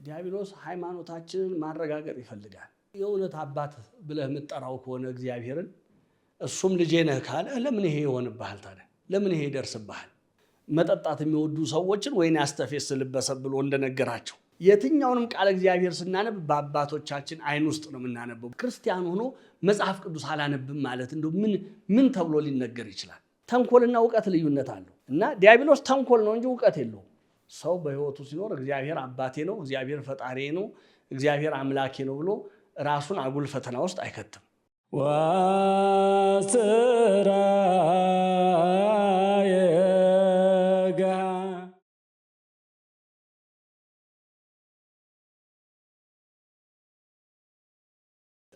ዲያብሎስ ሃይማኖታችንን ማረጋገጥ ይፈልጋል። የእውነት አባት ብለህ የምትጠራው ከሆነ እግዚአብሔርን እሱም ልጄ ነህ ካለ ለምን ይሄ ይሆንብሃል ታዲያ? ለምን ይሄ ይደርስብሃል? መጠጣት የሚወዱ ሰዎችን ወይን ያስተፈስልበሰብ ብሎ እንደነገራቸው የትኛውንም ቃል እግዚአብሔር ስናነብ በአባቶቻችን አይን ውስጥ ነው የምናነበው። ክርስቲያን ሆኖ መጽሐፍ ቅዱስ አላነብም ማለት እንደው ምን ተብሎ ሊነገር ይችላል? ተንኮልና ዕውቀት ልዩነት አለው እና ዲያብሎስ ተንኮል ነው እንጂ ዕውቀት የለውም። ሰው በህይወቱ ሲኖር እግዚአብሔር አባቴ ነው፣ እግዚአብሔር ፈጣሪዬ ነው፣ እግዚአብሔር አምላኬ ነው ብሎ ራሱን አጉል ፈተና ውስጥ አይከትም።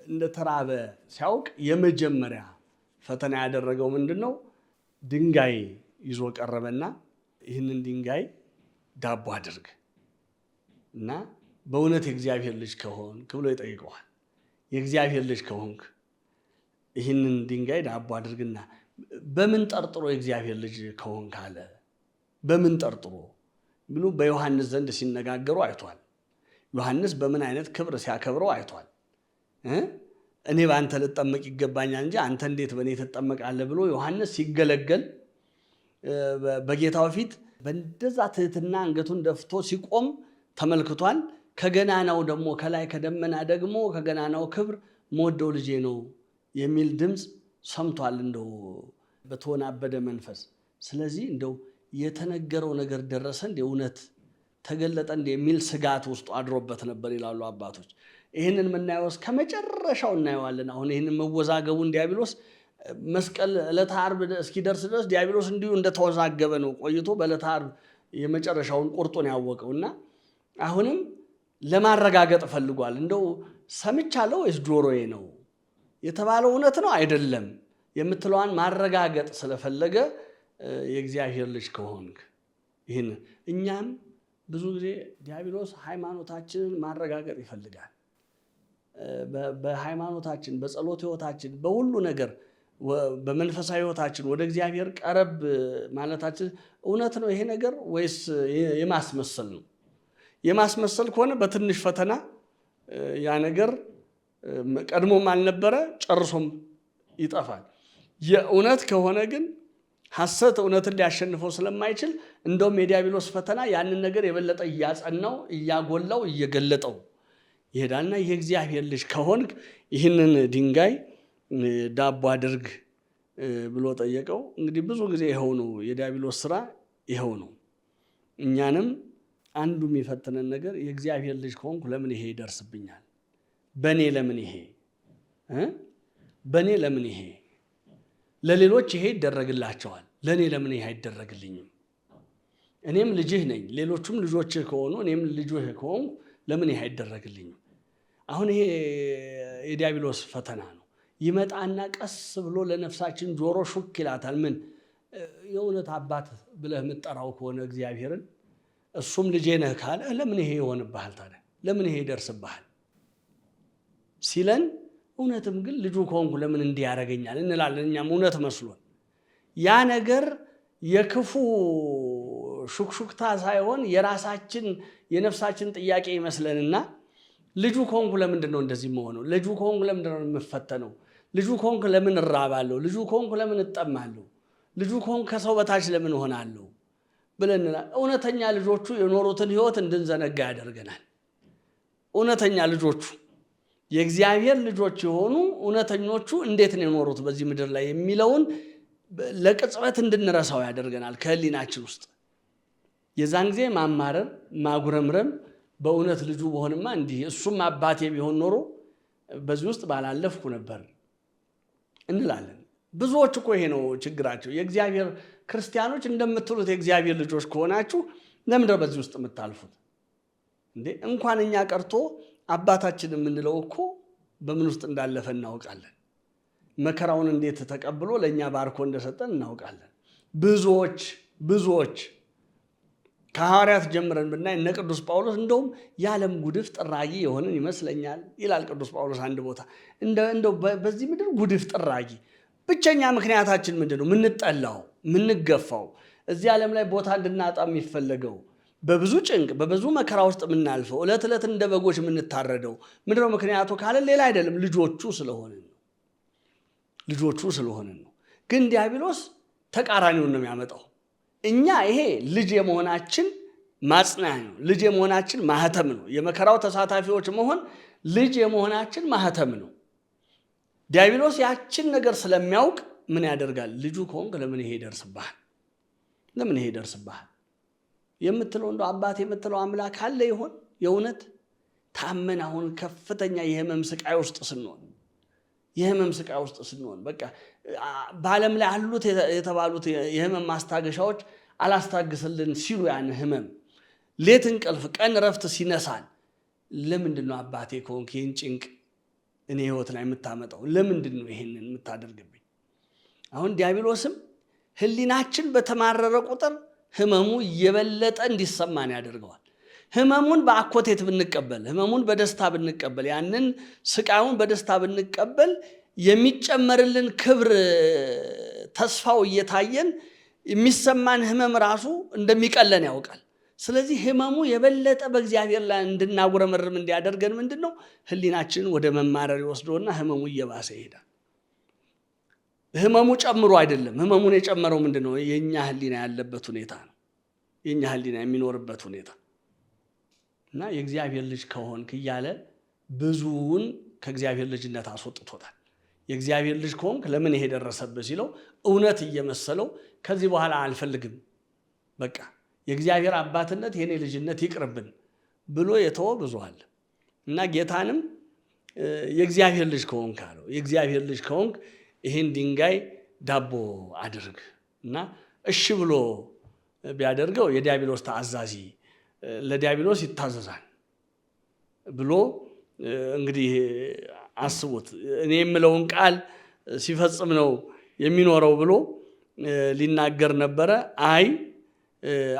እንደተራበ ሲያውቅ የመጀመሪያ ፈተና ያደረገው ምንድነው? ድንጋይ ይዞ ቀረበና ይህንን ድንጋይ ዳቦ አድርግ እና በእውነት የእግዚአብሔር ልጅ ከሆንክ ብሎ ይጠይቀዋል። የእግዚአብሔር ልጅ ከሆንክ ይህንን ድንጋይ ዳቦ አድርግና በምን ጠርጥሮ የእግዚአብሔር ልጅ ከሆንክ አለ። በምን ጠርጥሮ ብሎ በዮሐንስ ዘንድ ሲነጋገሩ አይቷል። ዮሐንስ በምን አይነት ክብር ሲያከብረው አይቷል። እኔ በአንተ ልጠመቅ ይገባኛል እንጂ አንተ እንዴት በእኔ ትጠመቃለህ ብሎ ዮሐንስ ሲገለገል በጌታው ፊት በእንደዛ ትህትና አንገቱን ደፍቶ ሲቆም ተመልክቷል። ከገናናው ደግሞ ከላይ ከደመና ደግሞ ከገናናው ክብር መወደው ልጄ ነው የሚል ድምፅ ሰምቷል፣ እንደው በተወናበደ መንፈስ። ስለዚህ እንደው የተነገረው ነገር ደረሰ እንደ እውነት ተገለጠ እንደ የሚል ስጋት ውስጡ አድሮበት ነበር ይላሉ አባቶች። ይህንን የምናየው ከመጨረሻው እናየዋለን። አሁን ይህንን መወዛገቡን ዲያብሎስ መስቀል ዕለተ ዓርብ እስኪደርስ ድረስ ዲያብሎስ እንዲሁ እንደተወዛገበ ነው ቆይቶ በዕለተ ዓርብ የመጨረሻውን ቁርጡን ያወቀውና አሁንም ለማረጋገጥ ፈልጓል። እንደው ሰምቻለሁ ወይስ ጆሮዬ ነው የተባለው እውነት ነው አይደለም የምትለዋን ማረጋገጥ ስለፈለገ የእግዚአብሔር ልጅ ከሆንክ ይህን እኛም ብዙ ጊዜ ዲያብሎስ ሃይማኖታችንን ማረጋገጥ ይፈልጋል። በሃይማኖታችን፣ በጸሎት ህይወታችን፣ በሁሉ ነገር በመንፈሳዊ ህይወታችን ወደ እግዚአብሔር ቀረብ ማለታችን እውነት ነው ይሄ ነገር ወይስ የማስመሰል ነው? የማስመሰል ከሆነ በትንሽ ፈተና ያ ነገር ቀድሞም አልነበረ ጨርሶም ይጠፋል። የእውነት ከሆነ ግን ሐሰት እውነትን ሊያሸንፈው ስለማይችል እንደውም የዲያብሎስ ፈተና ያንን ነገር የበለጠ እያጸናው እያጎላው እየገለጠው ይሄዳልና የእግዚአብሔር ልጅ ከሆንክ ይህንን ድንጋይ ዳቦ አድርግ ብሎ ጠየቀው። እንግዲህ ብዙ ጊዜ ይኸው ነው የዲያብሎስ ስራ፣ ይኸው ነው። እኛንም አንዱ የሚፈትነን ነገር የእግዚአብሔር ልጅ ከሆንኩ ለምን ይሄ ይደርስብኛል? በእኔ ለምን ይሄ በእኔ ለምን ይሄ? ለሌሎች ይሄ ይደረግላቸዋል፣ ለእኔ ለምን ይሄ አይደረግልኝም? እኔም ልጅህ ነኝ፣ ሌሎቹም ልጆችህ ከሆኑ እኔም ልጅህ ከሆንኩ ለምን ይሄ አይደረግልኝም? አሁን ይሄ የዲያብሎስ ፈተና ነው። ይመጣና ቀስ ብሎ ለነፍሳችን ጆሮ ሹክ ይላታል። ምን የእውነት አባት ብለህ የምትጠራው ከሆነ እግዚአብሔርን እሱም ልጄ ነህ ካለ ለምን ይሄ ይሆንብሃል ታዲያ? ለምን ይሄ ይደርስብሃል ሲለን እውነትም ግን ልጁ ከሆንኩ ለምን እንዲህ ያደርገኛል እንላለን። እኛም እውነት መስሎን ያ ነገር የክፉ ሹክሹክታ ሳይሆን የራሳችን የነፍሳችን ጥያቄ ይመስለንና ልጁ ከሆንኩ ለምንድን ነው እንደዚህ መሆነው? ልጁ ከሆንኩ ለምንድን ነው የምፈተነው? ልጁ ከሆንኩ ለምን እራባለሁ? ልጁ ከሆንኩ ለምን እጠማለሁ? ልጁ ከሆንኩ ከሰው በታች ለምን እሆናለሁ ብለን እውነተኛ ልጆቹ የኖሩትን ህይወት እንድንዘነጋ ያደርገናል። እውነተኛ ልጆቹ የእግዚአብሔር ልጆች የሆኑ እውነተኞቹ እንዴት ነው የኖሩት በዚህ ምድር ላይ የሚለውን ለቅጽበት እንድንረሳው ያደርገናል ከህሊናችን ውስጥ። የዛን ጊዜ ማማረር፣ ማጉረምረም በእውነት ልጁ በሆንማ እንዲህ እሱም አባቴ ቢሆን ኖሮ በዚህ ውስጥ ባላለፍኩ ነበር እንላለን። ብዙዎች እኮ ይሄ ነው ችግራቸው። የእግዚአብሔር ክርስቲያኖች እንደምትሉት የእግዚአብሔር ልጆች ከሆናችሁ ለምንድን ነው በዚህ ውስጥ የምታልፉት እንዴ? እንኳን እኛ ቀርቶ አባታችን የምንለው እኮ በምን ውስጥ እንዳለፈ እናውቃለን። መከራውን እንዴት ተቀብሎ ለእኛ ባርኮ እንደሰጠን እናውቃለን። ብዙዎች ከሐዋርያት ጀምረን ብናይ እነ ቅዱስ ጳውሎስ እንደውም የዓለም ጉድፍ ጥራጊ የሆንን ይመስለኛል ይላል ቅዱስ ጳውሎስ አንድ ቦታ። እንደው በዚህ ምድር ጉድፍ ጥራጊ ብቸኛ ምክንያታችን ምንድን ነው? ምንጠላው፣ ምንገፋው፣ እዚህ ዓለም ላይ ቦታ እንድናጣ የሚፈለገው በብዙ ጭንቅ በብዙ መከራ ውስጥ የምናልፈው ዕለት ዕለት እንደ በጎች የምንታረደው ምንድነው ምክንያቱ ካለ ሌላ አይደለም፣ ልጆቹ ስለሆንን ነው። ግን ዲያብሎስ ተቃራኒውን ነው የሚያመጣው። እኛ ይሄ ልጅ የመሆናችን ማጽናኛ ነው፣ ልጅ የመሆናችን ማህተም ነው። የመከራው ተሳታፊዎች መሆን ልጅ የመሆናችን ማህተም ነው። ዲያብሎስ ያችን ነገር ስለሚያውቅ ምን ያደርጋል? ልጁ ከሆንክ ለምን ይሄ ይደርስብሃል የምትለው እንደው አባት የምትለው አምላክ አለ ይሆን? የእውነት ታመን አሁን ከፍተኛ የህመም ስቃይ ውስጥ ስንሆን በቃ በዓለም ላይ አሉት የተባሉት የህመም ማስታገሻዎች አላስታግስልን ሲሉ ያን ህመም ሌት እንቅልፍ ቀን ረፍት ሲነሳን ለምንድን ነው አባቴ ከሆንክ ይህን ጭንቅ እኔ ህይወት ላይ የምታመጣው? ለምንድን ነው ይሄንን የምታደርግብኝ? አሁን ዲያብሎስም ህሊናችን በተማረረ ቁጥር ህመሙ እየበለጠ እንዲሰማን ያደርገዋል። ህመሙን በአኮቴት ብንቀበል፣ ህመሙን በደስታ ብንቀበል፣ ያንን ስቃዩን በደስታ ብንቀበል የሚጨመርልን ክብር ተስፋው እየታየን የሚሰማን ህመም ራሱ እንደሚቀለን ያውቃል። ስለዚህ ህመሙ የበለጠ በእግዚአብሔር ላይ እንድናጉረመርም እንዲያደርገን ምንድነው? ህሊናችንን ወደ መማረር ይወስደውና ህመሙ እየባሰ ይሄዳል። ህመሙ ጨምሮ አይደለም። ህመሙን የጨመረው ምንድነው? የኛ ህሊና ያለበት ሁኔታ ነው። የኛ ህሊና የሚኖርበት ሁኔታ እና የእግዚአብሔር ልጅ ከሆንክ እያለ ብዙውን ከእግዚአብሔር ልጅነት አስወጥቶታል። የእግዚአብሔር ልጅ ከሆንክ ለምን ይሄ ደረሰብህ ሲለው እውነት እየመሰለው ከዚህ በኋላ አልፈልግም፣ በቃ የእግዚአብሔር አባትነት የኔ ልጅነት ይቅርብን ብሎ የተወ ብዙ አለ እና ጌታንም የእግዚአብሔር ልጅ ከሆንክ አለው። የእግዚአብሔር ልጅ ከሆንክ ይህን ድንጋይ ዳቦ አድርግ እና እሺ ብሎ ቢያደርገው የዲያብሎስ ተአዛዚ ለዲያብሎስ ይታዘዛል ብሎ እንግዲህ አስቡት። እኔ የምለውን ቃል ሲፈጽም ነው የሚኖረው ብሎ ሊናገር ነበረ። አይ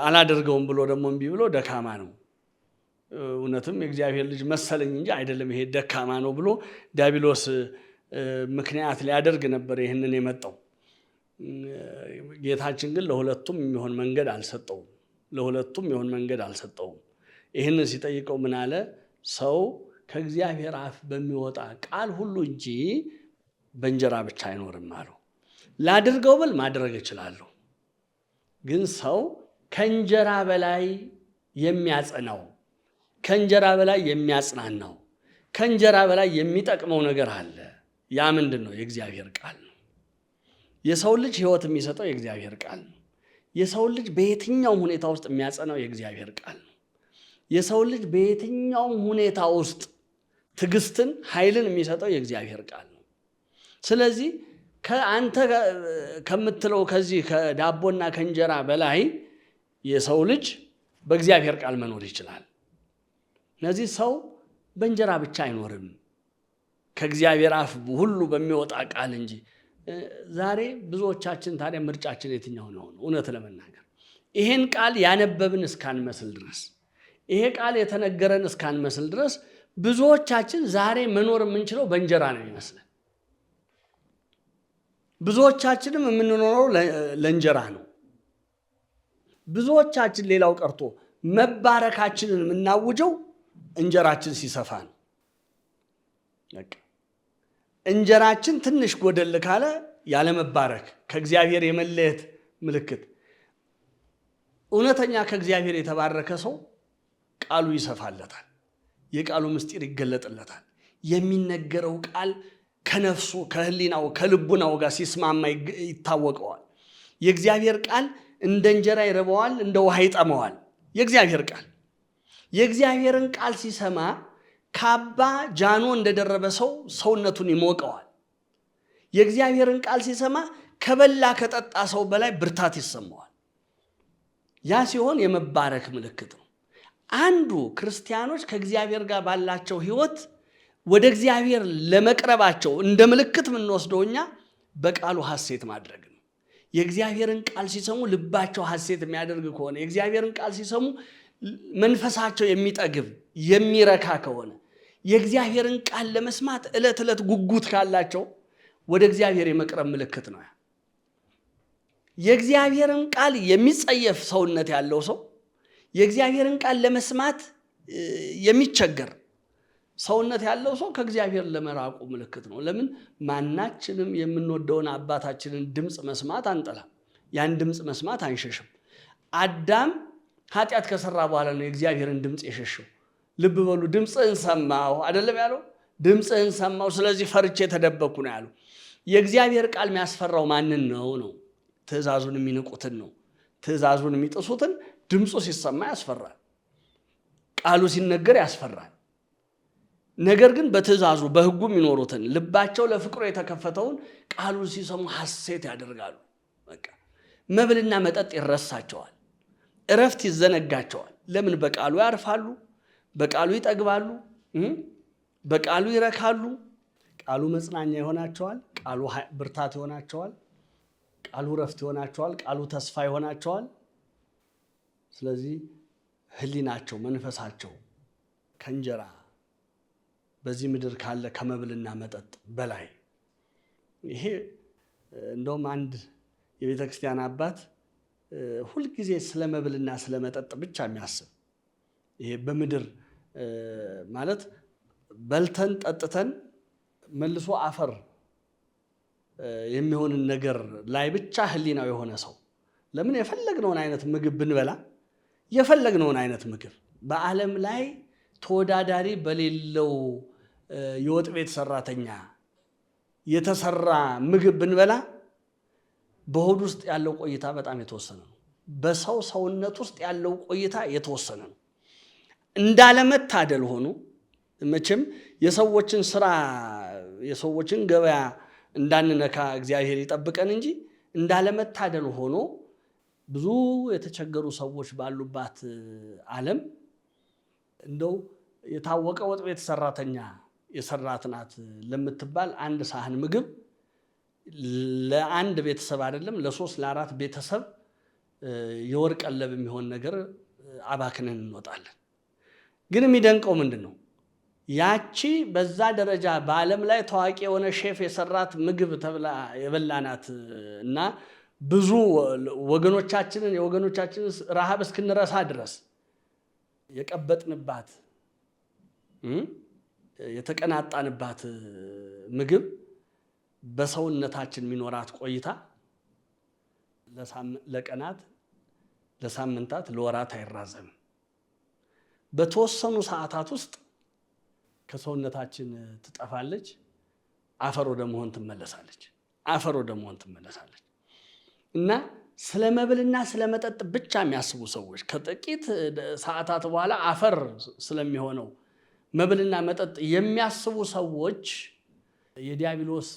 አላደርገውም ብሎ ደግሞ እምቢ ብሎ ደካማ ነው፣ እውነትም የእግዚአብሔር ልጅ መሰለኝ እንጂ አይደለም ይሄ ደካማ ነው ብሎ ዲያብሎስ ምክንያት ሊያደርግ ነበር ይህንን የመጣው። ጌታችን ግን ለሁለቱም የሚሆን መንገድ አልሰጠውም። ይህንን ሲጠይቀው ምን አለ? ሰው ከእግዚአብሔር አፍ በሚወጣ ቃል ሁሉ እንጂ በእንጀራ ብቻ አይኖርም አለው። ላድርገው ብል ማድረግ እችላለሁ፣ ግን ሰው ከእንጀራ በላይ የሚያጸናው፣ ከእንጀራ በላይ የሚያጽናናው፣ ከእንጀራ በላይ የሚጠቅመው ነገር አለ። ያ ምንድን ነው? የእግዚአብሔር ቃል ነው። የሰው ልጅ ህይወት የሚሰጠው የእግዚአብሔር ቃል ነው። የሰው ልጅ በየትኛውም ሁኔታ ውስጥ የሚያጸናው የእግዚአብሔር ቃል ነው። የሰው ልጅ በየትኛውም ሁኔታ ውስጥ ትዕግስትን፣ ኃይልን የሚሰጠው የእግዚአብሔር ቃል ነው። ስለዚህ ከአንተ ከምትለው ከዚህ ከዳቦና ከእንጀራ በላይ የሰው ልጅ በእግዚአብሔር ቃል መኖር ይችላል። ስለዚህ ሰው በእንጀራ ብቻ አይኖርም ከእግዚአብሔር አፍ ሁሉ በሚወጣ ቃል እንጂ። ዛሬ ብዙዎቻችን ታዲያ ምርጫችን የትኛው ነው? እውነት ለመናገር ይሄን ቃል ያነበብን እስካንመስል ድረስ፣ ይሄ ቃል የተነገረን እስካንመስል ድረስ ብዙዎቻችን ዛሬ መኖር የምንችለው በእንጀራ ነው ይመስላል። ብዙዎቻችንም የምንኖረው ለእንጀራ ነው። ብዙዎቻችን ሌላው ቀርቶ መባረካችንን የምናውጀው እንጀራችን ሲሰፋ ነው። እንጀራችን ትንሽ ጎደል ካለ ያለመባረክ፣ ከእግዚአብሔር የመለየት ምልክት። እውነተኛ ከእግዚአብሔር የተባረከ ሰው ቃሉ ይሰፋለታል፣ የቃሉ ምስጢር ይገለጥለታል። የሚነገረው ቃል ከነፍሱ ከህሊናው ከልቡናው ጋር ሲስማማ ይታወቀዋል። የእግዚአብሔር ቃል እንደ እንጀራ ይርበዋል፣ እንደ ውሃ ይጠመዋል። የእግዚአብሔርን ቃል ሲሰማ ካባ ጃኖ እንደደረበ ሰው ሰውነቱን ይሞቀዋል። የእግዚአብሔርን ቃል ሲሰማ ከበላ ከጠጣ ሰው በላይ ብርታት ይሰማዋል። ያ ሲሆን የመባረክ ምልክት ነው። አንዱ ክርስቲያኖች ከእግዚአብሔር ጋር ባላቸው ህይወት ወደ እግዚአብሔር ለመቅረባቸው እንደ ምልክት የምንወስደው እኛ በቃሉ ሐሴት ማድረግ ነው። የእግዚአብሔርን ቃል ሲሰሙ ልባቸው ሐሴት የሚያደርግ ከሆነ፣ የእግዚአብሔርን ቃል ሲሰሙ መንፈሳቸው የሚጠግብ የሚረካ ከሆነ፣ የእግዚአብሔርን ቃል ለመስማት ዕለት ዕለት ጉጉት ካላቸው ወደ እግዚአብሔር የመቅረብ ምልክት ነው። የእግዚአብሔርን ቃል የሚጸየፍ ሰውነት ያለው ሰው፣ የእግዚአብሔርን ቃል ለመስማት የሚቸገር ሰውነት ያለው ሰው ከእግዚአብሔር ለመራቁ ምልክት ነው። ለምን? ማናችንም የምንወደውን አባታችንን ድምፅ መስማት አንጠላም። ያን ድምፅ መስማት አንሸሽም። አዳም ኃጢአት ከሰራ በኋላ ነው የእግዚአብሔርን ድምፅ የሸሸው። ልብ በሉ፣ ድምፅህን ሰማሁ አይደለም ያለው? ድምፅህን ሰማሁ ስለዚህ ፈርቼ ተደበኩ ነው ያለው። የእግዚአብሔር ቃል የሚያስፈራው ማንን ነው? ትእዛዙን የሚንቁትን ነው። ትእዛዙን የሚጥሱትን ድምፁ ሲሰማ ያስፈራል። ቃሉ ሲነገር ያስፈራል። ነገር ግን በትእዛዙ በሕጉ የሚኖሩትን ልባቸው ለፍቅሩ የተከፈተውን ቃሉን ሲሰሙ ሐሴት ያደርጋሉ። በቃ መብልና መጠጥ ይረሳቸዋል፣ እረፍት ይዘነጋቸዋል። ለምን? በቃሉ ያርፋሉ፣ በቃሉ ይጠግባሉ፣ በቃሉ ይረካሉ። ቃሉ መጽናኛ ይሆናቸዋል፣ ቃሉ ብርታት ይሆናቸዋል፣ ቃሉ እረፍት ይሆናቸዋል፣ ቃሉ ተስፋ ይሆናቸዋል። ስለዚህ ሕሊናቸው መንፈሳቸው ከእንጀራ በዚህ ምድር ካለ ከመብልና መጠጥ በላይ ይሄ እንደውም አንድ የቤተ ክርስቲያን አባት ሁልጊዜ ስለ መብልና ስለ መጠጥ ብቻ የሚያስብ ይሄ በምድር ማለት በልተን ጠጥተን መልሶ አፈር የሚሆንን ነገር ላይ ብቻ ሕሊናው የሆነ ሰው ለምን የፈለግነውን አይነት ምግብ ብንበላ የፈለግነውን አይነት ምግብ በዓለም ላይ ተወዳዳሪ በሌለው የወጥ ቤት ሰራተኛ የተሰራ ምግብ ብንበላ በሆድ ውስጥ ያለው ቆይታ በጣም የተወሰነ ነው። በሰው ሰውነት ውስጥ ያለው ቆይታ የተወሰነ ነው። እንዳለመታደል ሆኖ መቼም የሰዎችን ስራ የሰዎችን ገበያ እንዳንነካ እግዚአብሔር ይጠብቀን እንጂ እንዳለመታደል ሆኖ ብዙ የተቸገሩ ሰዎች ባሉባት ዓለም እንደው የታወቀ ወጥ ቤት ሰራተኛ የሰራት ናት ለምትባል አንድ ሳህን ምግብ ለአንድ ቤተሰብ አይደለም ለ3 ለ4 ቤተሰብ የወር ቀለብ የሚሆን ነገር አባክነን እንወጣለን። ግን የሚደንቀው ምንድን ነው? ያቺ በዛ ደረጃ በዓለም ላይ ታዋቂ የሆነ ሼፍ የሰራት ምግብ ተብላ የበላናት እና ብዙ የወገኖቻችንን ረሃብ እስክንረሳ ድረስ የቀበጥንባት የተቀናጣንባት ምግብ በሰውነታችን የሚኖራት ቆይታ ለቀናት፣ ለሳምንታት፣ ለወራት አይራዘምም። በተወሰኑ ሰዓታት ውስጥ ከሰውነታችን ትጠፋለች፣ አፈር ወደ መሆን ትመለሳለች። እና ስለ መብልና ስለ መጠጥ ብቻ የሚያስቡ ሰዎች ከጥቂት ሰዓታት በኋላ አፈር ስለሚሆነው መብልና መጠጥ የሚያስቡ ሰዎች የዲያብሎስ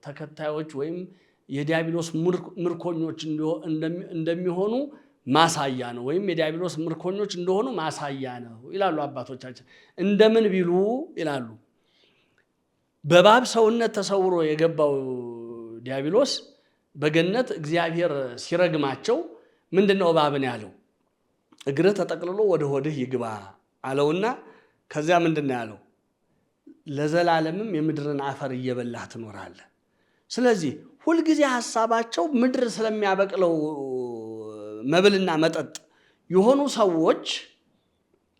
ተከታዮች ወይም የዲያብሎስ ምርኮኞች እንደሚሆኑ ማሳያ ነው፣ ወይም የዲያብሎስ ምርኮኞች እንደሆኑ ማሳያ ነው ይላሉ አባቶቻችን። እንደምን ቢሉ ይላሉ፣ በእባብ ሰውነት ተሰውሮ የገባው ዲያብሎስ በገነት እግዚአብሔር ሲረግማቸው ምንድነው እባብን ያለው? እግርህ ተጠቅልሎ ወደ ሆድህ ይግባ አለውና ከዚያ ምንድነው ያለው? ለዘላለምም የምድርን አፈር እየበላህ ትኖራለህ። ስለዚህ ሁልጊዜ ሐሳባቸው ምድር ስለሚያበቅለው መብልና መጠጥ የሆኑ ሰዎች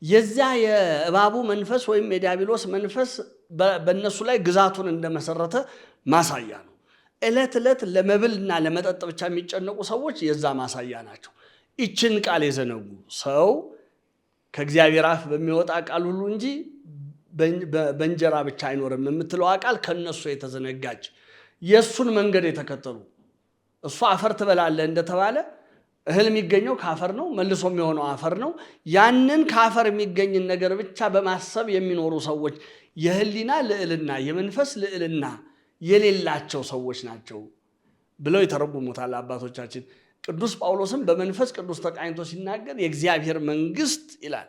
የዚያ የእባቡ መንፈስ ወይም የዲያብሎስ መንፈስ በእነሱ ላይ ግዛቱን እንደመሰረተ ማሳያ ነው። ዕለት ዕለት ለመብልና ለመጠጥ ብቻ የሚጨነቁ ሰዎች የዛ ማሳያ ናቸው። ይችን ቃል የዘነጉ ሰው ከእግዚአብሔር አፍ በሚወጣ ቃል ሁሉ እንጂ በእንጀራ ብቻ አይኖርም የምትለው ቃል ከነሱ የተዘነጋች የእሱን መንገድ የተከተሉ እሱ አፈር ትበላለህ እንደተባለ እህል የሚገኘው ከአፈር ነው፣ መልሶ የሚሆነው አፈር ነው። ያንን ከአፈር የሚገኝን ነገር ብቻ በማሰብ የሚኖሩ ሰዎች የህሊና ልዕልና የመንፈስ ልዕልና የሌላቸው ሰዎች ናቸው ብለው ይተረጉሙታል አባቶቻችን። ቅዱስ ጳውሎስም በመንፈስ ቅዱስ ተቃኝቶ ሲናገር የእግዚአብሔር መንግስት ይላል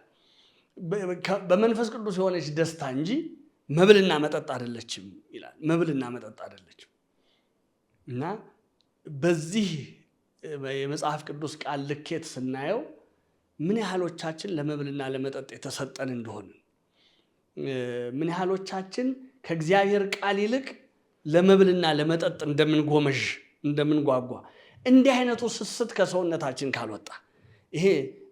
በመንፈስ ቅዱስ የሆነች ደስታ እንጂ መብልና መጠጥ አይደለችም ይላል። መብልና መጠጥ አይደለችም። እና በዚህ የመጽሐፍ ቅዱስ ቃል ልኬት ስናየው ምን ያህሎቻችን ለመብልና ለመጠጥ የተሰጠን እንደሆነ፣ ምን ያህሎቻችን ከእግዚአብሔር ቃል ይልቅ ለመብልና ለመጠጥ እንደምንጓጓ፣ እንዲህ አይነቱ ስስት ከሰውነታችን ካልወጣ፣ ይሄ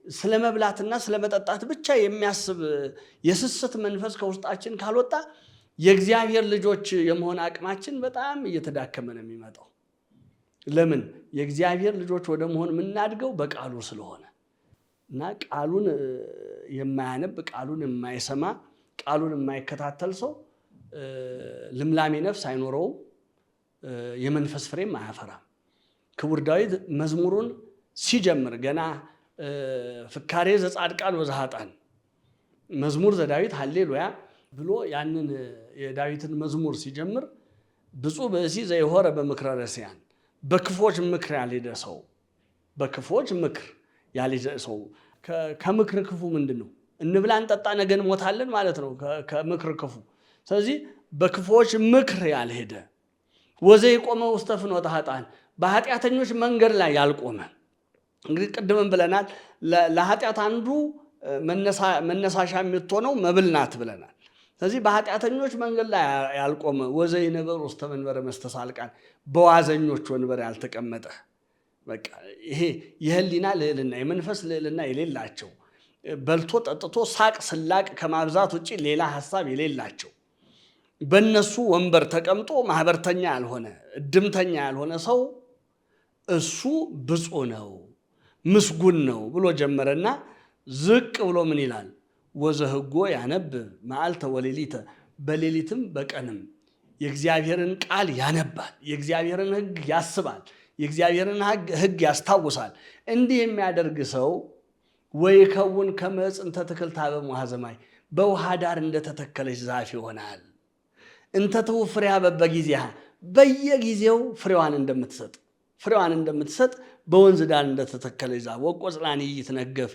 ስለመብላትና ስለመጠጣት ብቻ የሚያስብ የስስት መንፈስ ከውስጣችን ካልወጣ የእግዚአብሔር ልጆች የመሆን አቅማችን በጣም እየተዳከመ ነው የሚመጣው። ለምን? የእግዚአብሔር ልጆች ወደ መሆን የምናድገው በቃሉ ስለሆነ እና ቃሉን የማያነብ ቃሉን የማይሰማ ቃሉን የማይከታተል ሰው ልምላሜ ነፍስ አይኖረውም፣ የመንፈስ ፍሬም አያፈራም። ክቡር ዳዊት መዝሙሩን ሲጀምር ገና ፍካሬ ዘጻድቃን ወዘኃጥአን መዝሙር ዘዳዊት ሃሌሉያ ብሎ ያንን የዳዊትን መዝሙር ሲጀምር ብፁዕ ብእሲ ዘይሆረ በምክረ ረሲያን በክፎች ምክር ያልሄደ ሰው በክፎች ምክር ያልሄደ ሰው ከምክር ክፉ ምንድን ነው? እንብላ እንጠጣ ነገ እንሞታለን ማለት ነው ከምክር ክፉ። ስለዚህ በክፎች ምክር ያልሄደ ወዘይቆመ ውስተ ፍኖተ ኃጥአን በኃጢአተኞች መንገድ ላይ ያልቆመ። እንግዲህ ቅድምም ብለናል ለኃጢአት አንዱ መነሳሻ የምትሆነው መብል ናት ብለናል። ስለዚህ በኃጢአተኞች መንገድ ላይ ያልቆመ ወዘይነበሩ ውስተ መንበረ መስተሳልቃን በዋዘኞች ወንበር ያልተቀመጠ በቃ ይሄ የህሊና ልዕልና የመንፈስ ልዕልና የሌላቸው በልቶ ጠጥቶ ሳቅ ስላቅ ከማብዛት ውጭ ሌላ ሐሳብ የሌላቸው በእነሱ ወንበር ተቀምጦ ማህበርተኛ ያልሆነ እድምተኛ ያልሆነ ሰው እሱ ብፁዕ ነው ምስጉን ነው ብሎ ጀመረና ዝቅ ብሎ ምን ይላል? ወዘህጎ ያነብብ መዓልተ ወሌሊተ በሌሊትም በቀንም የእግዚአብሔርን ቃል ያነባል፣ የእግዚአብሔርን ሕግ ያስባል፣ የእግዚአብሔርን ሕግ ያስታውሳል። እንዲህ የሚያደርግ ሰው ወይከውን ከመ ዕፅ እንተ ትክልት ኀበ መዋዕዘ ማይ በውሃ ዳር እንደተተከለች ዛፍ ይሆናል። እንተ ትሁብ ፍሬሃ በበጊዜሃ በየጊዜው ፍሬዋን እንደምትሰጥ በወንዝ ዳር እንደተተከለች ዛፍ ወቆጽላኒ ይትነገፍ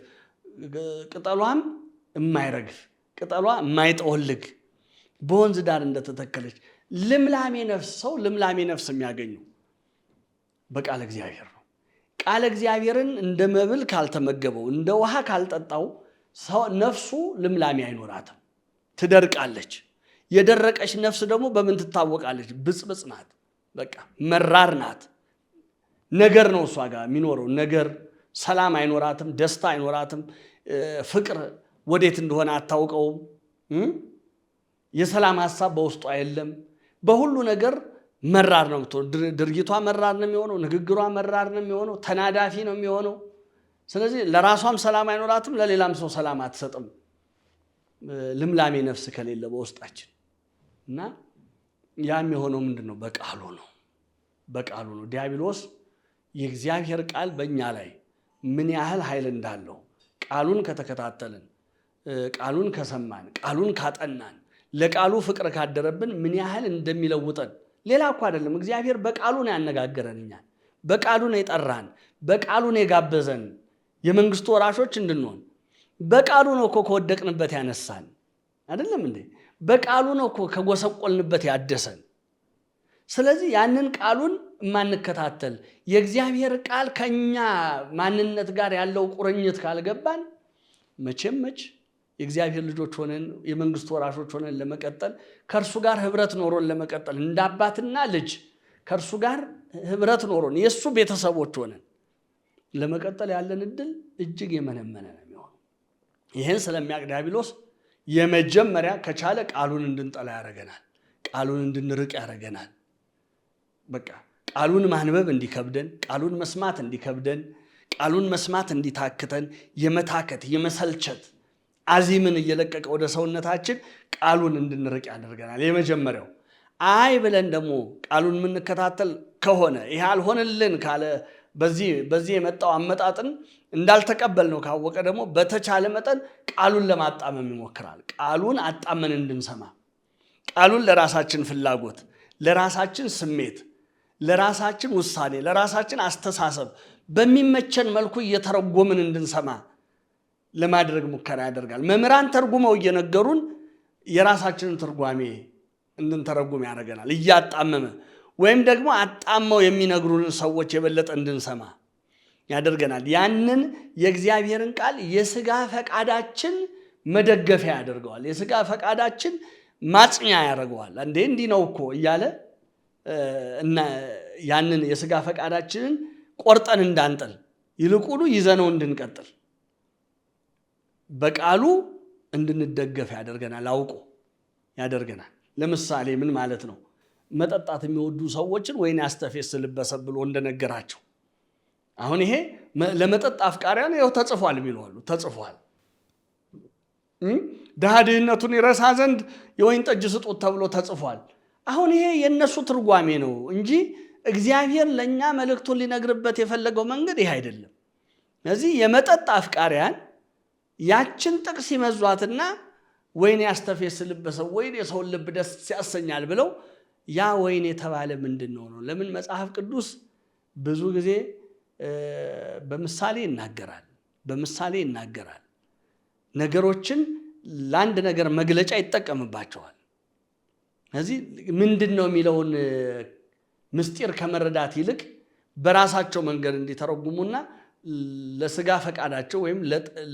ቅጠሏም የማይረግፍ ቅጠሏ የማይጠወልግ በወንዝ ዳር እንደተተከለች ልምላሜ ነፍስ። ሰው ልምላሜ ነፍስ የሚያገኘው በቃለ እግዚአብሔር ነው። ቃለ እግዚአብሔርን እንደ መብል ካልተመገበው እንደ ውሃ ካልጠጣው ነፍሱ ልምላሜ አይኖራትም፣ ትደርቃለች። የደረቀች ነፍስ ደግሞ በምን ትታወቃለች? ብጽብጽ ናት፣ በቃ መራር ናት። ነገር ነው እሷ ጋር የሚኖረው ነገር። ሰላም አይኖራትም፣ ደስታ አይኖራትም፣ ፍቅር ወዴት እንደሆነ አታውቀውም። የሰላም ሐሳብ በውስጧ የለም። በሁሉ ነገር መራር ነው የምትሆነው። ድርጊቷ መራር ነው የሚሆነው፣ ንግግሯ መራር ነው የሚሆነው፣ ተናዳፊ ነው የሚሆነው። ስለዚህ ለራሷም ሰላም አይኖራትም፣ ለሌላም ሰው ሰላም አትሰጥም። ልምላሜ ነፍስ ከሌለ በውስጣችን እና ያም የሆነው ምንድን ነው? በቃሉ ነው። በቃሉ ነው። ዲያብሎስ የእግዚአብሔር ቃል በእኛ ላይ ምን ያህል ኃይል እንዳለው ቃሉን ከተከታተልን፣ ቃሉን ከሰማን፣ ቃሉን ካጠናን፣ ለቃሉ ፍቅር ካደረብን ምን ያህል እንደሚለውጠን። ሌላ እኮ አይደለም። እግዚአብሔር በቃሉ ነው ያነጋገረን፣ እኛን በቃሉ ነው የጠራን፣ በቃሉ ነው የጋበዘን የመንግስቱ ወራሾች እንድንሆን። በቃሉ ነው እኮ ከወደቅንበት ያነሳን አይደለም እንዴ? በቃሉ ነው እኮ ከጎሰቆልንበት ያደሰን። ስለዚህ ያንን ቃሉን የማንከታተል የእግዚአብሔር ቃል ከኛ ማንነት ጋር ያለው ቁርኝት ካልገባን መቼም የእግዚአብሔር ልጆች ሆነን የመንግስቱ ወራሾች ሆነን ለመቀጠል ከእርሱ ጋር ህብረት ኖሮን ለመቀጠል እንደ አባትና ልጅ ከእርሱ ጋር ህብረት ኖሮን የእሱ ቤተሰቦች ሆነን ለመቀጠል ያለን እድል እጅግ የመነመነ ነው የሚሆነው። ይህን ስለሚያውቅ ዲያብሎስ የመጀመሪያ ከቻለ ቃሉን እንድንጠላ ያደርገናል፣ ቃሉን እንድንርቅ ያደርገናል። በቃ ቃሉን ማንበብ እንዲከብደን፣ ቃሉን መስማት እንዲከብደን፣ ቃሉን መስማት እንዲታክተን፣ የመታከት የመሰልቸት አዚምን እየለቀቀ ወደ ሰውነታችን ቃሉን እንድንርቅ ያደርገናል። የመጀመሪያው አይ ብለን ደግሞ ቃሉን የምንከታተል ከሆነ ይህ አልሆንልን ካለ በዚህ የመጣው አመጣጥን እንዳልተቀበል ነው ካወቀ ደግሞ በተቻለ መጠን ቃሉን ለማጣመም ይሞክራል። ቃሉን አጣመን እንድንሰማ፣ ቃሉን ለራሳችን ፍላጎት፣ ለራሳችን ስሜት፣ ለራሳችን ውሳኔ፣ ለራሳችን አስተሳሰብ በሚመቸን መልኩ እየተረጎምን እንድንሰማ ለማድረግ ሙከራ ያደርጋል። መምህራን ተርጉመው እየነገሩን የራሳችንን ትርጓሜ እንድንተረጉም ያደርገናል እያጣመመ፣ ወይም ደግሞ አጣመው የሚነግሩንን ሰዎች የበለጠ እንድንሰማ ያደርገናል። ያንን የእግዚአብሔርን ቃል የሥጋ ፈቃዳችን መደገፊያ ያደርገዋል። የሥጋ ፈቃዳችን ማጽኛ ያደርገዋል። እንዲህ ነው እኮ እያለ እና ያንን የሥጋ ፈቃዳችንን ቆርጠን እንዳንጥል ይልቁኑ ይዘነው እንድንቀጥል በቃሉ እንድንደገፍ ያደርገናል፣ አውቆ ያደርገናል። ለምሳሌ ምን ማለት ነው? መጠጣት የሚወዱ ሰዎችን ወይን ያስተፌስልበሰብ ብሎ እንደነገራቸው። አሁን ይሄ ለመጠጥ አፍቃሪያን ይኸው ተጽፏል የሚለዋሉ ተጽፏል። ድሃ ድህነቱን ይረሳ ዘንድ የወይን ጠጅ ስጡት ተብሎ ተጽፏል። አሁን ይሄ የነሱ ትርጓሜ ነው እንጂ እግዚአብሔር ለኛ መልእክቱን ሊነግርበት የፈለገው መንገድ ይሄ አይደለም። ስለዚህ የመጠጥ አፍቃሪያን ያችን ጥቅስ ይመዟትና ወይን ያስተፌስልበሰው ወይን የሰውን ልብ ደስ ያሰኛል ብለው ያ ወይን የተባለ ምንድነው ነው? ለምን መጽሐፍ ቅዱስ ብዙ ጊዜ በምሳሌ ይናገራል። ነገሮችን ለአንድ ነገር መግለጫ ይጠቀምባቸዋል። ስለዚህ ምንድነው የሚለውን ምስጢር ከመረዳት ይልቅ በራሳቸው መንገድ እንዲተረጉሙና ለስጋ ፈቃዳቸው ወይም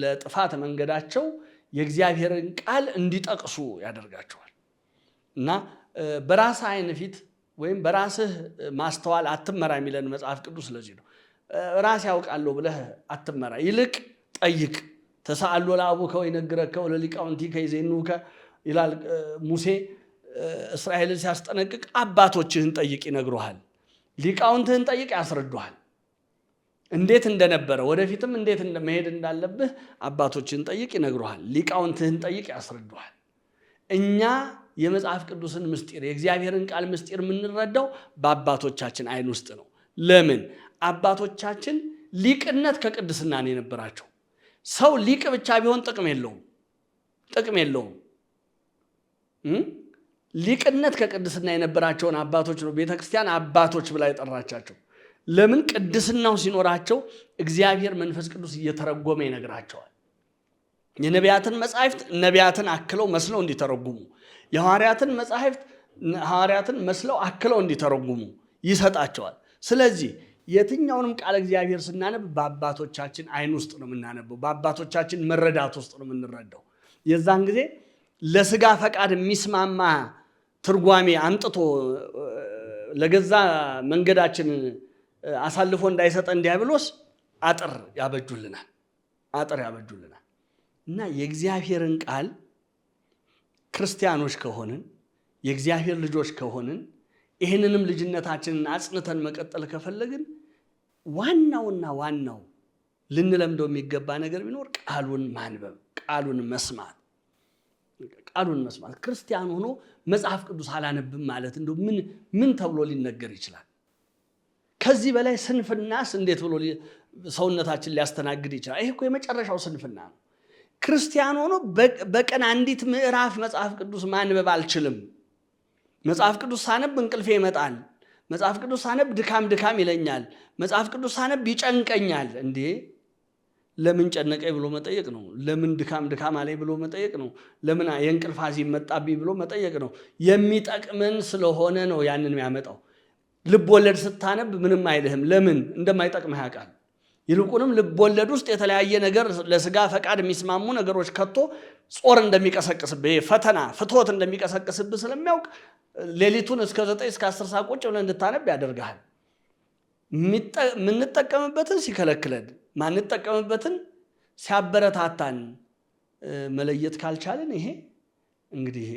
ለጥፋት መንገዳቸው የእግዚአብሔርን ቃል እንዲጠቅሱ ያደርጋቸዋል። እና በራስህ ዓይን ፊት ወይም በራስህ ማስተዋል አትመራ የሚለን መጽሐፍ ቅዱስ ለዚህ ነው። ራስ ያውቃለሁ ብለህ አትመራ፣ ይልቅ ጠይቅ። ተሳአሎ ለአቡከ ወይነግረከ ወለሊቃውንቲከ ይዜኑከ ይላል ሙሴ እስራኤልን ሲያስጠነቅቅ። አባቶችህን ጠይቅ ይነግሩሃል፣ ሊቃውንትህን ጠይቅ ያስረዱሃል። እንዴት እንደነበረ ወደፊትም እንዴት መሄድ እንዳለብህ አባቶችህን ጠይቅ ይነግሩሃል፣ ሊቃውንትህን ጠይቅ ያስረዱሃል። እኛ የመጽሐፍ ቅዱስን ምስጢር የእግዚአብሔርን ቃል ምስጢር የምንረዳው በአባቶቻችን ዓይን ውስጥ ነው። ለምን? አባቶቻችን ሊቅነት ከቅድስና ነው የነበራቸው። ሰው ሊቅ ብቻ ቢሆን ጥቅም የለውም። ሊቅነት ከቅድስና የነበራቸውን አባቶች ነው ቤተክርስቲያን አባቶች ብላ የጠራቻቸው። ለምን? ቅድስናው ሲኖራቸው እግዚአብሔር መንፈስ ቅዱስ እየተረጎመ ይነግራቸዋል። የነቢያትን መጻሕፍት ነቢያትን አክለው መስለው እንዲተረጉሙ፣ የሐዋርያትን መጻሕፍት ሐዋርያትን መስለው አክለው እንዲተረጉሙ ይሰጣቸዋል። ስለዚህ የትኛውንም ቃል እግዚአብሔር ስናነብ በአባቶቻችን ዓይን ውስጥ ነው የምናነበው፣ በአባቶቻችን መረዳት ውስጥ ነው የምንረዳው። የዛን ጊዜ ለስጋ ፈቃድ የሚስማማ ትርጓሜ አምጥቶ ለገዛ መንገዳችን አሳልፎ እንዳይሰጠን ዲያብሎስ አጥር ያበጁልናል። እና የእግዚአብሔርን ቃል ክርስቲያኖች ከሆንን የእግዚአብሔር ልጆች ከሆንን ይህንንም ልጅነታችንን አጽንተን መቀጠል ከፈለግን ዋናው ልንለምደው የሚገባ ነገር ቢኖር ቃሉን ማንበብ፣ ቃሉን መስማት። ክርስቲያን ሆኖ መጽሐፍ ቅዱስ አላነብም ማለት እንደው ምን ተብሎ ሊነገር ይችላል? ከዚህ በላይ ስንፍናስ እንዴት ብሎ ሰውነታችን ሊያስተናግድ ይችላል? ይሄ እኮ የመጨረሻው ስንፍና ነው። ክርስቲያን ሆኖ በቀን አንዲት ምዕራፍ መጽሐፍ ቅዱስ ማንበብ አልችልም። መጽሐፍ ቅዱስ ሳነብ እንቅልፌ ይመጣል። መጽሐፍ ቅዱስ ሳነብ ድካም ይለኛል። መጽሐፍ ቅዱስ ሳነብ ይጨንቀኛል። እንዴ ለምን ጨነቀኝ ብሎ መጠየቅ ነው። ለምን ድካም አለኝ ብሎ መጠየቅ ነው። ለምን የእንቅልፍ ሐዘን መጣብኝ ብሎ መጠየቅ ነው። የሚጠቅምን ስለሆነ ነው ያንን የሚያመጣው። ልብ ወለድ ስታነብ ምንም አይልህም። ለምን እንደማይጠቅምህ ያውቃል። ይልቁንም ልብ ወለድ ውስጥ የተለያየ ነገር ለስጋ ፈቃድ የሚስማሙ ነገሮች ከቶ ጾር እንደሚቀሰቅስብህ ፈተና ፍትወት እንደሚቀሰቅስብህ ስለሚያውቅ ሌሊቱን እስከ 9 እስከ 10 ሰዓት ቁጭ ብለን እንድታነብ ያደርግሃል። የምንጠቀምበትን ሲከለክለን ማንጠቀምበትን ሲያበረታታን መለየት ካልቻልን ይሄ እንግዲህ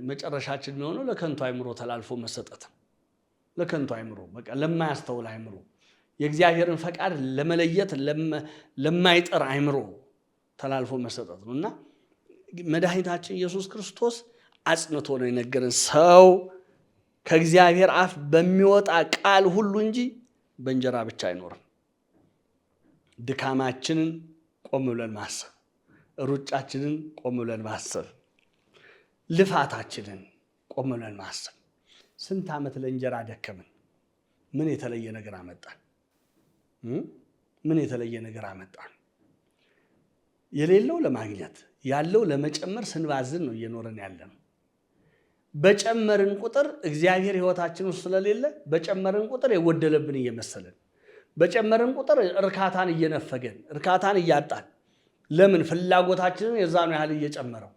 መጨረሻችን የሚሆነው ለከንቱ አይምሮ ተላልፎ መሰጠት ነው። ለከንቱ አይምሮ በቃ ለማያስተውል አይምሮ የእግዚአብሔርን ፈቃድ ለመለየት ለማይጠር አይምሮ ተላልፎ መሰጠት ነው። እና መድኃኒታችን ኢየሱስ ክርስቶስ አጽንቶ ነው የነገረን፣ ሰው ከእግዚአብሔር አፍ በሚወጣ ቃል ሁሉ እንጂ በእንጀራ ብቻ አይኖርም። ድካማችንን ቆም ብለን ማሰብ፣ ሩጫችንን ቆም ብለን ማሰብ፣ ልፋታችንን ቆም ብለን ማሰብ። ስንት ዓመት ለእንጀራ ደከምን? ምን የተለየ ነገር አመጣን? የሌለው ለማግኘት ያለው ለመጨመር ስንባዝን ነው እየኖረን ያለነው። በጨመርን ቁጥር እግዚአብሔር ሕይወታችን ውስጥ ስለሌለ በጨመርን ቁጥር የጎደለብን እየመሰለን፣ በጨመርን ቁጥር እርካታን እየነፈገን፣ እርካታን እያጣን። ለምን? ፍላጎታችንን የዛኑ ያህል እየጨመረው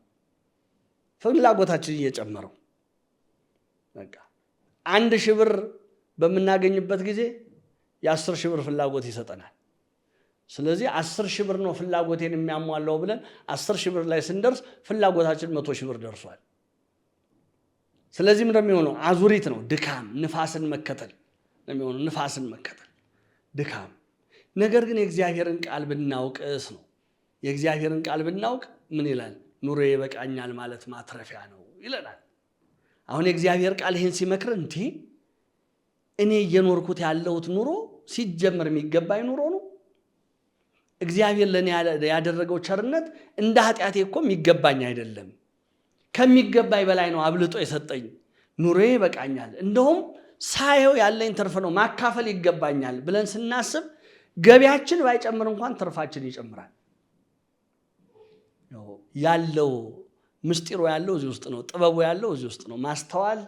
በቃ 1,000 ብር በምናገኝበት ጊዜ የ10,000 ብር ፍላጎት ይሰጠናል። ስለዚህ 10,000 ብር ነው ፍላጎቴን የሚያሟላው ብለን 10,000 ብር ላይ ስንደርስ ፍላጎታችን 100,000 ብር ደርሷል። ስለዚህ ምን እንደሚሆነው አዙሪት ነው፣ ድካም፣ ንፋስን መከተል ነው የሚሆነው። ንፋስን መከተል ድካም። ነገር ግን የእግዚአብሔርን ቃል ብናውቅስ ነው። የእግዚአብሔርን ቃል ብናውቅ ምን ይላል? ኑሮ ይበቃኛል ማለት ማትረፊያ ነው ይለናል። አሁን የእግዚአብሔር ቃል ይሄን ሲመክር እንዴ እኔ እየኖርኩት ያለሁት ኑሮ ሲጀመር የሚገባኝ ኑሮ ነው። እግዚአብሔር ለኔ ያደረገው ቸርነት እንደ ኃጢአቴ እኮ የሚገባኝ አይደለም፣ ከሚገባኝ በላይ ነው አብልጦ የሰጠኝ። ኑሮዬ ይበቃኛል፣ እንደውም ሳየው ያለኝ ትርፍ ነው፣ ማካፈል ይገባኛል ብለን ስናስብ ገቢያችን ባይጨምር እንኳን ትርፋችን ይጨምራል። ያለው ምስጢሩ ያለው እዚህ ውስጥ ነው። ጥበቡ ያለው እዚህ ውስጥ ነው። ማስተዋል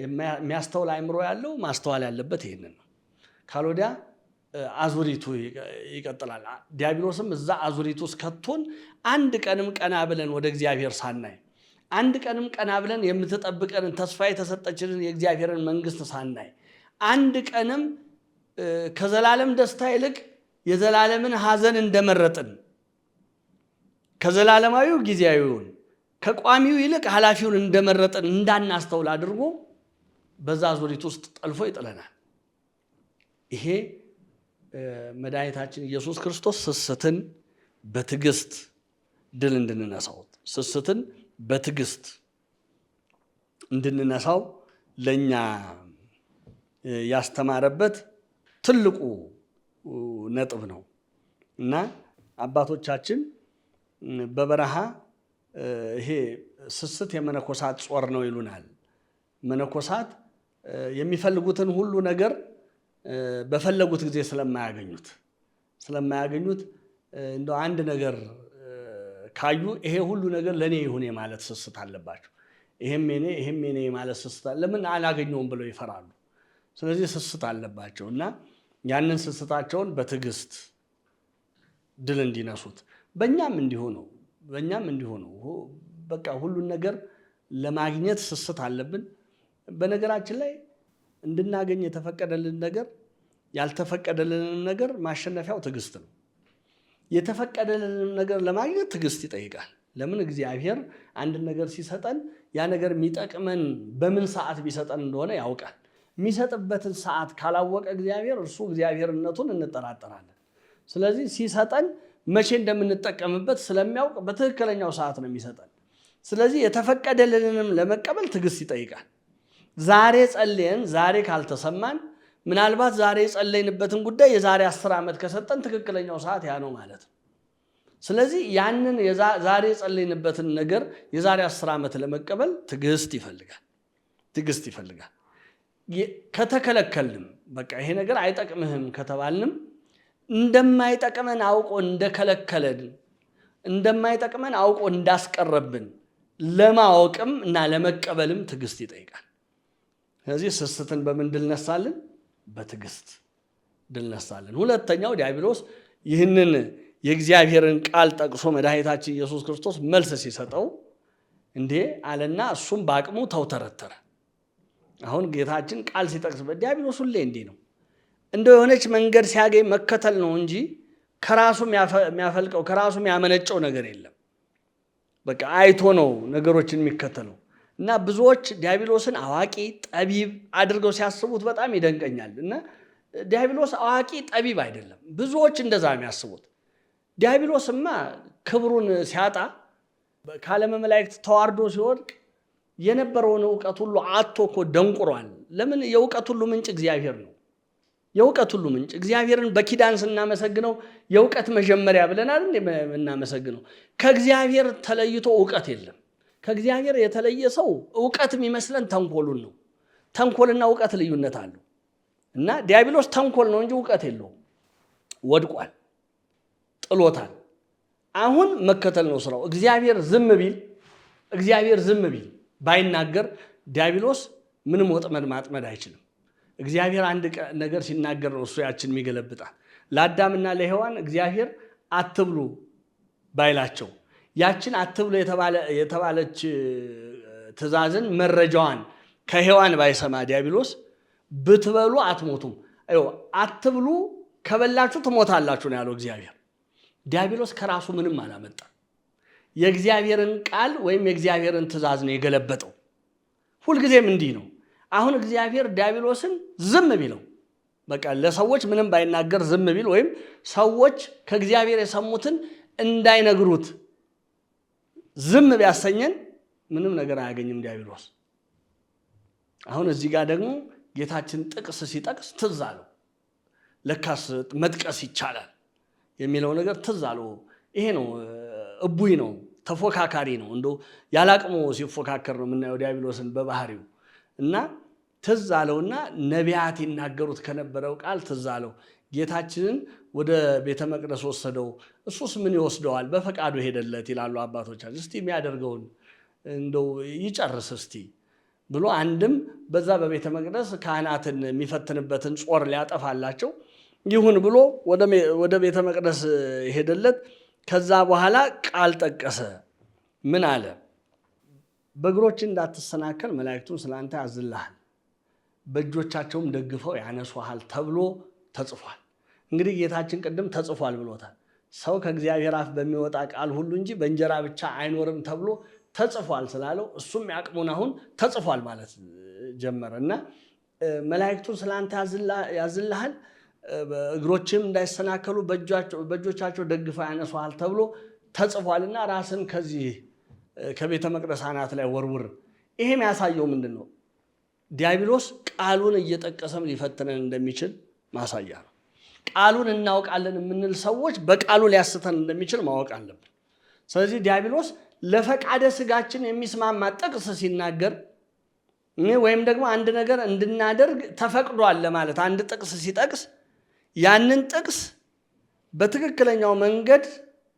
የሚያስተውል አእምሮ ያለው ማስተዋል ያለበት ይሄንን ነው። ካልወዲያ አዙሪቱ ይቀጥላል። ዲያብሎስም እዛ አዙሪቱ ውስጥ ከቶን አንድ ቀንም ቀና ብለን ወደ እግዚአብሔር ሳናይ፣ አንድ ቀንም ቀና ብለን የምትጠብቀንን ተስፋ የተሰጠችንን የእግዚአብሔርን መንግስት ሳናይ፣ አንድ ቀንም ከዘላለም ደስታ ይልቅ የዘላለምን ሐዘን እንደመረጥን፣ ከዘላለማዊው ጊዜያዊውን ከቋሚው ይልቅ ኃላፊውን እንደመረጥን እንዳናስተውል አድርጎ በዛ አዙሪት ውስጥ ጠልፎ ይጥለናል። ይሄ መድኃኒታችን ኢየሱስ ክርስቶስ ስስትን በትዕግስት ድል እንድንነሳው፣ ስስትን በትዕግስት እንድንነሳው ለኛ ያስተማረበት ትልቁ ነጥብ ነው እና አባቶቻችን በበረሃ ይሄ ስስት የመነኮሳት ጾር ነው ይሉናል። መነኮሳት የሚፈልጉትን ሁሉ ነገር በፈለጉት ጊዜ ስለማያገኙት እንደው አንድ ነገር ካዩ ይሄ ሁሉ ነገር ለኔ ይሁን ማለት ስስት አለባቸው። ይሄም የኔ ማለት ስስት ለምን አላገኘውም ብለው ይፈራሉ። ስለዚህ ስስት አለባቸው እና ያንን ስስታቸውን በትዕግስት ድል እንዲነሱት በእኛም እንዲሁ ነው። በቃ ሁሉን ነገር ለማግኘት ስስት አለብን። በነገራችን ላይ እንድናገኝ የተፈቀደልን ነገር ያልተፈቀደልንም ነገር ማሸነፊያው ትዕግስት ነው። የተፈቀደልንም ነገር ለማግኘት ትዕግስት ይጠይቃል። ለምን? እግዚአብሔር አንድ ነገር ሲሰጠን ያ ነገር የሚጠቅመን በምን ሰዓት ቢሰጠን እንደሆነ ያውቃል። የሚሰጥበትን ሰዓት ካላወቀ እግዚአብሔር እርሱ እግዚአብሔርነቱን እንጠራጠራለን። ስለዚህ ሲሰጠን መቼ እንደምንጠቀምበት ስለሚያውቅ በትክክለኛው ሰዓት ነው የሚሰጠን። ስለዚህ የተፈቀደልንም ለመቀበል ትዕግስት ይጠይቃል። ዛሬ ጸልየን ዛሬ ካልተሰማን ምናልባት ዛሬ የጸለይንበትን ጉዳይ የዛሬ 10 ዓመት ከሰጠን ትክክለኛው ሰዓት ያ ነው ማለት ነው። ስለዚህ ያንን ዛሬ የጸለይንበትን ነገር የዛሬ 10 ዓመት ለመቀበል ትዕግስት ይፈልጋል። ከተከለከልንም በቃ ይሄ ነገር አይጠቅምህም ከተባልንም እንደማይጠቅመን አውቆ እንደከለከለን እንደማይጠቅመን አውቆ እንዳስቀረብን ለማወቅም እና ለመቀበልም ትዕግስት ይጠይቃል። ስለዚህ ስስትን በምን ድል ነሳልን? በትዕግስት ድል ነሳልን። ሁለተኛው ዲያብሎስ ይህንን የእግዚአብሔርን ቃል ጠቅሶ መድኃኒታችን ኢየሱስ ክርስቶስ መልስ ሲሰጠው እንዴ አለና እሱም በአቅሙ ተውተረተረ። አሁን ጌታችን ቃል ሲጠቅስበት ዲያብሎስ ሁሌ እንዲህ ነው። እንደው የሆነች መንገድ ሲያገኝ መከተል ነው እንጂ ከራሱ የሚያፈልቀው ከራሱ የሚያመነጨው ነገር የለም። በቃ አይቶ ነው ነገሮችን የሚከተለው እና ብዙዎች ዲያብሎስን አዋቂ ጠቢብ አድርገው ሲያስቡት በጣም ይደንቀኛል። እና ዲያብሎስ አዋቂ ጠቢብ አይደለም። ብዙዎች እንደዛ የሚያስቡት ዲያብሎስማ ክብሩን ሲያጣ ከዓለመ መላእክት ተዋርዶ ሲወድቅ የነበረውን ዕውቀት ሁሉ አጥቶ እኮ ደንቁሯል። ለምን? የዕውቀት ሁሉ ምንጭ እግዚአብሔር ነው። የዕውቀት ሁሉ ምንጭ እግዚአብሔርን በኪዳን ስናመሰግነው የዕውቀት መጀመሪያ ብለናል እናመሰግነው። ከእግዚአብሔር ተለይቶ ዕውቀት የለም። ከእግዚአብሔር የተለየ ሰው ዕውቀት የሚመስለን ተንኮሉን ነው። ተንኮልና ዕውቀት ልዩነት አለው እና ዲያብሎስ ተንኮል ነው እንጂ ዕውቀት የለውም። ወድቋል፣ ጥሎታል። አሁን መከተል ነው ስራው። እግዚአብሔር ዝም ቢል ባይናገር ዲያብሎስ ምንም ወጥመድ ማጥመድ አይችልም። እግዚአብሔር አንድ ነገር ሲናገር ነው እሱ ያችን የሚገለብጣል። ለአዳምና ለሔዋን እግዚአብሔር አትብሉ ባይላቸው ያችን አትብሉ የተባለች ትእዛዝን መረጃዋን ከሔዋን ባይሰማ ዲያብሎስ ብትበሉ አትሞቱም፣ አትብሉ ከበላችሁ ትሞታላችሁ ነው ያለው እግዚአብሔር። ዲያብሎስ ከራሱ ምንም አላመጣ። የእግዚአብሔርን ቃል ወይም የእግዚአብሔርን ትእዛዝ ነው የገለበጠው። ሁልጊዜም እንዲህ ነው። አሁን እግዚአብሔር ዲያብሎስን ዝም ቢለው በቃ ለሰዎች ምንም ባይናገር ዝም ቢል ወይም ሰዎች ከእግዚአብሔር የሰሙትን እንዳይነግሩት ዝም ቢያሰኘን ምንም ነገር አያገኝም ዲያብሎስ። አሁን እዚህ ጋር ደግሞ ጌታችን ጥቅስ ሲጠቅስ ትዝ አለው። ለካስ መጥቀስ ይቻላል የሚለው ነገር ትዝ አለው። ይሄ ነው እቡይ ነው፣ ተፎካካሪ ነው። እንደው ያላቅሙ ሲፎካከር ነው የምናየው ዲያብሎስን በባህሪው። እና ትዝ አለውና ነቢያት ይናገሩት ከነበረው ቃል ትዝ አለው። ጌታችንን ወደ ቤተ መቅደስ ወሰደው። እሱስ ምን ይወስደዋል? በፈቃዱ ሄደለት ይላሉ አባቶቻችን። እስቲ የሚያደርገውን እንደው ይጨርስ እስቲ ብሎ አንድም በዛ በቤተ መቅደስ ካህናትን የሚፈትንበትን ጾር ሊያጠፋላቸው ይሁን ብሎ ወደ ቤተ መቅደስ ሄደለት። ከዛ በኋላ ቃል ጠቀሰ። ምን አለ? በእግሮች እንዳትሰናከል መላእክቱን ስላንተ ያዝልሃል፣ በእጆቻቸውም ደግፈው ያነሱሃል ተብሎ ተጽፏል። እንግዲህ ጌታችን ቅድም ተጽፏል ብሎታል። ሰው ከእግዚአብሔር አፍ በሚወጣ ቃል ሁሉ እንጂ በእንጀራ ብቻ አይኖርም ተብሎ ተጽፏል ስላለው እሱም ያቅሙን አሁን ተጽፏል ማለት ጀመረ እና መላእክቱን ስላንተ ያዝልሃል፣ እግሮችም እንዳይሰናከሉ በእጆቻቸው ደግፈው ያነሱሃል ተብሎ ተጽፏልና ራስን ከዚህ ከቤተ መቅደስ አናት ላይ ወርውር። ይሄ የሚያሳየው ምንድን ነው? ዲያብሎስ ቃሉን እየጠቀሰም ሊፈትነን እንደሚችል ማሳያ ነው። ቃሉን እናውቃለን የምንል ሰዎች በቃሉ ሊያስተን እንደሚችል ማወቅ አለብን። ስለዚህ ዲያብሎስ ለፈቃደ ስጋችን የሚስማማ ጥቅስ ሲናገር ወይም ደግሞ አንድ ነገር እንድናደርግ ተፈቅዷል ለማለት አንድ ጥቅስ ሲጠቅስ ያንን ጥቅስ በትክክለኛው መንገድ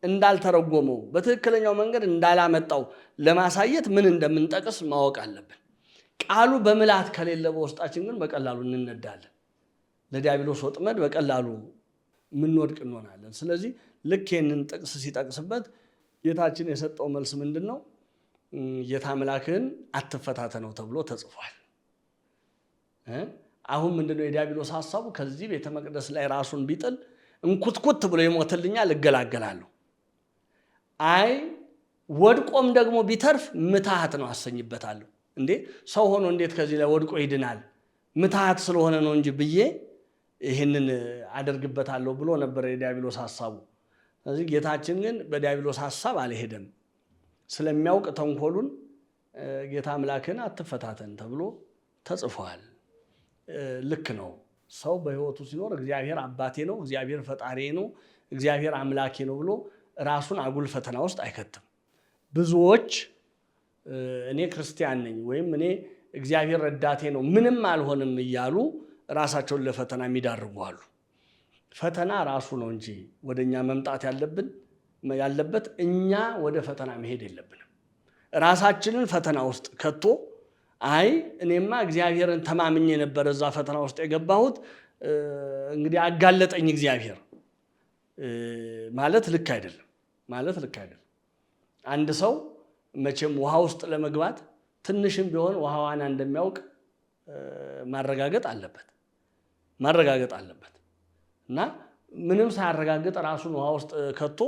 እንዳልተረጎመው በትክክለኛው መንገድ እንዳላመጣው ለማሳየት ምን እንደምንጠቅስ ማወቅ አለብን። ቃሉ በምላት ከሌለ በውስጣችን ግን በቀላሉ እንነዳለን። ለዲያብሎስ ወጥመድ በቀላሉ ምንወድቅ እንሆናለን። ስለዚህ ልክ ይህንን ጥቅስ ሲጠቅስበት ጌታችን የሰጠው መልስ ምንድን ነው? ጌታ አምላክህን አትፈታተነው ተብሎ ተጽፏል። አሁን ምንድነው የዲያብሎስ ሐሳቡ? ከዚህ ቤተ መቅደስ ላይ ራሱን ቢጥል እንኩትኩት ብሎ ይሞትልኛል፣ እገላገላለሁ። አይ ወድቆም ደግሞ ቢተርፍ ምትሃት ነው አሰኝበታለሁ። እንዴ ሰው ሆኖ እንዴት ከዚህ ላይ ወድቆ ይድናል? ምትሃት ስለሆነ ነው እንጂ ብዬ ይህንን አደርግበታለሁ ብሎ ነበር የዲያብሎስ ሐሳቡ። ስለዚህ ጌታችን ግን በዲያብሎስ ሐሳብ አልሄደም። ስለሚያውቅ ተንኮሉን ጌታ አምላክህን አትፈታተን ተብሎ ተጽፏል። ልክ ነው። ሰው በሕይወቱ ሲኖር እግዚአብሔር አባቴ ነው፣ እግዚአብሔር ፈጣሪ ነው፣ እግዚአብሔር አምላኬ ነው ብሎ ራሱን አጉል ፈተና ውስጥ አይከትም። ብዙዎች እኔ ክርስቲያን ነኝ ወይም እኔ እግዚአብሔር ረዳቴ ነው ምንም አልሆንም እያሉ ራሳቸውን ለፈተና የሚዳርጉ አሉ። ፈተና ራሱ ነው እንጂ ወደኛ መምጣት ያለበት እኛ ወደ ፈተና መሄድ የለብንም። ራሳችንን ፈተና ውስጥ ከቶ አይ እኔማ እግዚአብሔርን ተማምኜ ነበር እዛ ፈተና ውስጥ የገባሁት እንግዲህ አጋለጠኝ እግዚአብሔር ማለት ልክ አይደለም። አንድ ሰው መቼም ውሃ ውስጥ ለመግባት ትንሽም ቢሆን ውሃ ዋና እንደሚያውቅ ማረጋገጥ አለበት እና ምንም ሳያረጋግጥ ራሱን ውሃ ውስጥ ከቶ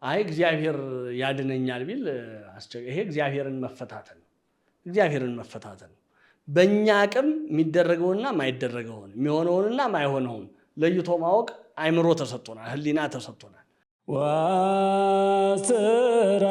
አይ እግዚአብሔር ያድነኛል ቢል ይሄ እግዚአብሔርን መፈታተን ነው። በእኛ አቅም የሚደረገውና ማይደረገውን የሚሆነውንና ማይሆነውን ለይቶ ማወቅ አእምሮ ተሰጥቶናል፣ ሕሊና ተሰጥቶናል። ዋስራ